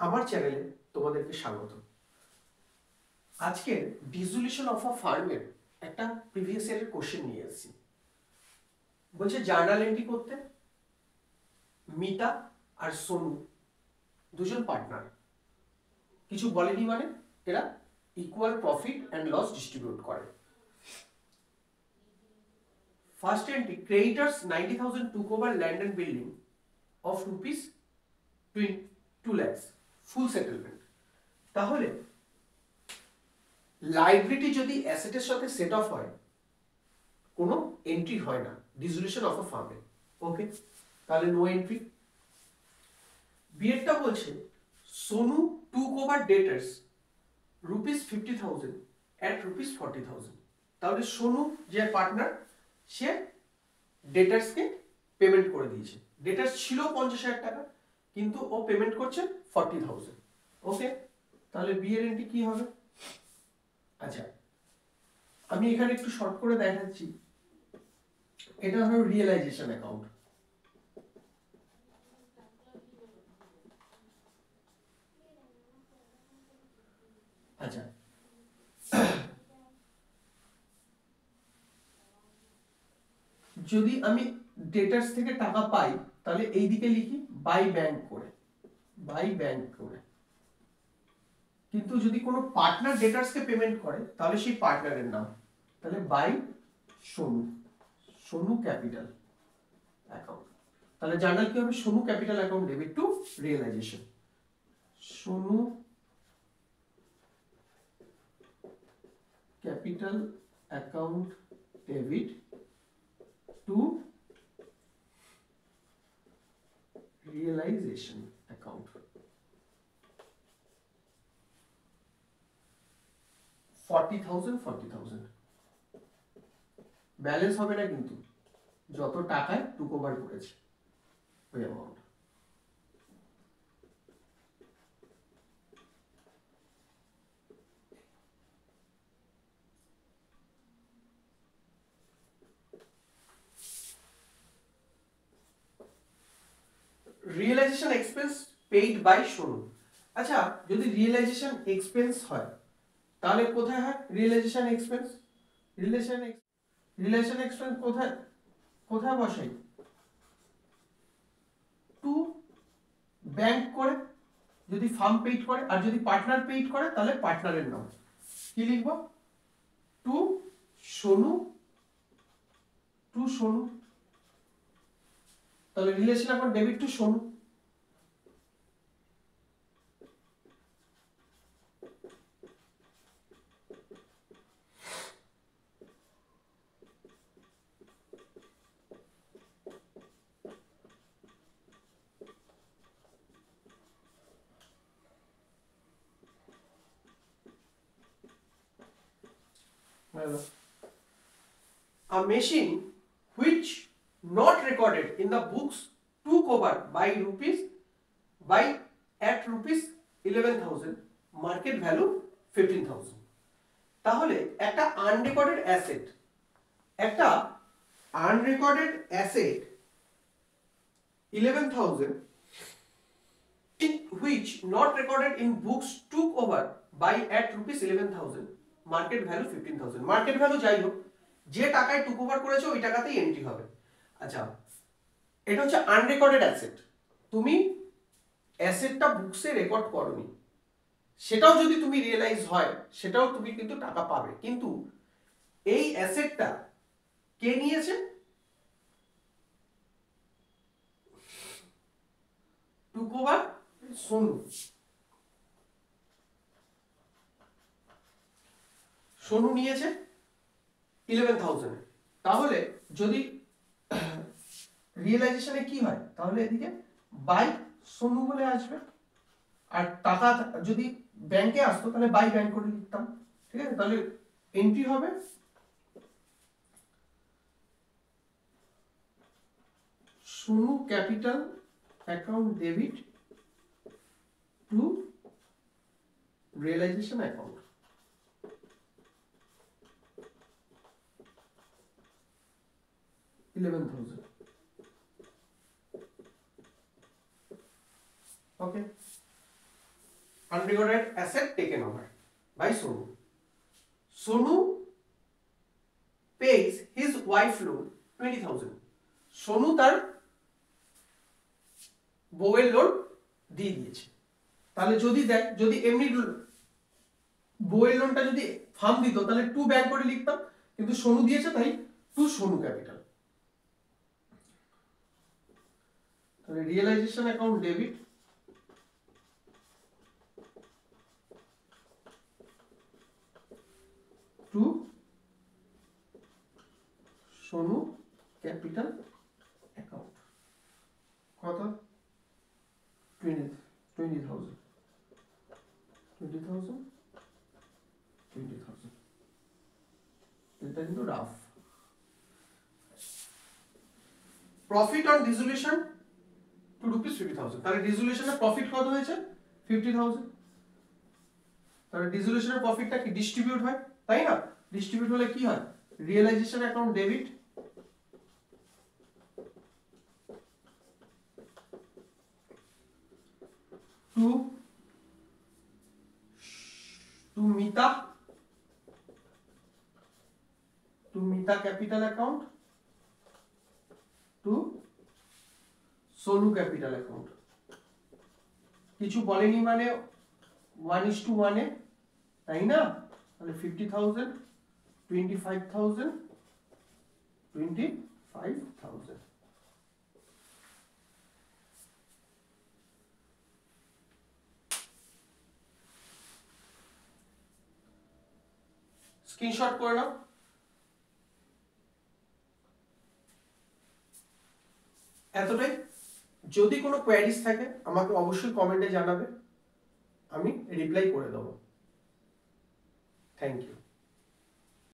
আমার চ্যানেলে তোমাদেরকে স্বাগত। আজকের ডিসোলিউশন অফ আ ফার্মের একটা প্রিভিয়াস ইয়ারের কোশ্চেন নিয়ে এসেছি। বলছে জার্নাল এন্ট্রি করতে মিতা আর সোনু দুজন পার্টনার, কিছু বলেনি মানে এরা equal profit and loss distribute করে। First entry, creditors 90,000 took over land and building of rupees 2 lakhs, full settlement. তাহলে লাইবিলিটি যদি অ্যাসেটের সাথে সেট অফ হয় কোনো এন্ট্রি হয় না ডিসোলিউশন অফ আ ফার্মে। ওকে, তাহলে নো এন্ট্রি। বিয়েরটা বলছে Sonu took over debtors ₹50,000 at ₹40,000। তাহলে সোনু যে পার্টনার সে ডেটার্সকে পেমেন্ট করে দিয়েছে। ডেটার্স ছিল 50,000 টাকা, কিন্তু ও পেমেন্ট করছে 40,000। ওকে, তাহলে বিয়ের এন্ট্রি কি হবে? আচ্ছা, আমি এখানে একটু শর্ট করে দেখাচ্ছি। এটা হলো রিয়েলাইজেশন অ্যাকাউন্ট। আচ্ছা, যদি আমি ডেটার্স থেকে টাকা পাই তাহলে এই দিকে লিখি বাই ব্যাংক করে, বাই ব্যাংক করে। কিন্তু যদি কোনো পার্টনার ডেটার্সকে পেমেন্ট করে তাহলে সেই পার্টনারের নাম, তাহলে by Sonu, Sonu capital account. তাহলে জার্নাল কি হবে? Sonu capital account debit to realisation, Sonu capital account debit to realisation account. 40,000 balance হবে না, কিন্তু যত টাকায় টুক ওভার করেছে ওই amount. Realisation expense paid by Sonu. আচ্ছা, যদি রিয়েলাইজেশন এক্সপেন্স হয় তাহলে কোথায় হয় রিয়েলাইজেশন এক্সপেন্স? রিয়েলাইজেশন এক্সপেন্স কোথায় কোথায় বসাই? টু ব্যাংক করে, যদি ফার্ম পেইড করে, আর যদি পার্টনার পেইড করে তাহলে পার্টনারের নাম কি লিখবো? To Sonu, to Sonu. তাহলে রিলেশন এখন debit to Sonu. A machine which not recorded in the books took over by at rupees 11,000, market value 15,000। তাহলে একটা আনরেকর্ডেড অ্যাসেট, একটা unrecorded asset 11,000 in which not recorded in books took over by at rupees 11,000, market value 15,000। Market value যাই হোক, যে টাকায় took over করেছে ওই টাকাতেই এন্ট্রি হবে। আচ্ছা, এটা হচ্ছে আনরেকর্ডেড অ্যাসেট। তুমি অ্যাসেটটা বুকসে রেকর্ড করোনি, সেটাও যদি তুমি রিয়েলাইজ হয় সেটাও তুমি কিন্তু টাকা পাবে। কিন্তু এই অ্যাসেটটা কে নিয়েছে? টুক ওভার সোনু। সোনু নিয়েছে 11,000। তাহলে যদি রিয়েলাইজেশনে কি হয় তাহলে এদিকে বাই সোনু বলে আসবে, আর টাকা যদি ব্যাংকে আসতো তাহলে বাই ব্যাংক করে লিখতাম। ঠিক আছে, তাহলে এন্ট্রি হবে Sonu capital account debit to realisation account. Okay, unrecorded asset taken over by Sonu. Sonu pays his wife loan 20,000. Sonu তার বউয়ের লোন দিয়ে দিয়েছে। তাহলে যদি এমনি বউয়ের লোনটা যদি ফার্ম দিত তাহলে টু ব্যাংক করে লিখতাম, কিন্তু সোনু দিয়েছে তাই টু সোনু ক্যাপিটাল। তাহলে realisation account debit to Sonu capital account কত 20,000 এটা কিন্তু rough. Profit on dissolution to rupees 50,000। তাহলে ডিসোলিউশনের প্রফিট কত হয়েছে 50,000। তাহলে ডিসোলিউশনের প্রফিটটা কি ডিস্ট্রিবিউট হয়, তাই না? ডিস্ট্রিবিউট হলে কি হয়, realisation account debit to Mita capital account to Sonu capital account। কিছু বলেনি মানে 1:1 তাই না? তাহলে 50,000 25,000 25,000। স্ক্রিনশট করে নাও। এতটাই। যদি কোনো কোয়ারিজ থাকে আমাকে অবশ্যই কমেন্টে জানাবে, আমি রিপ্লাই করে দেবো। Thank you.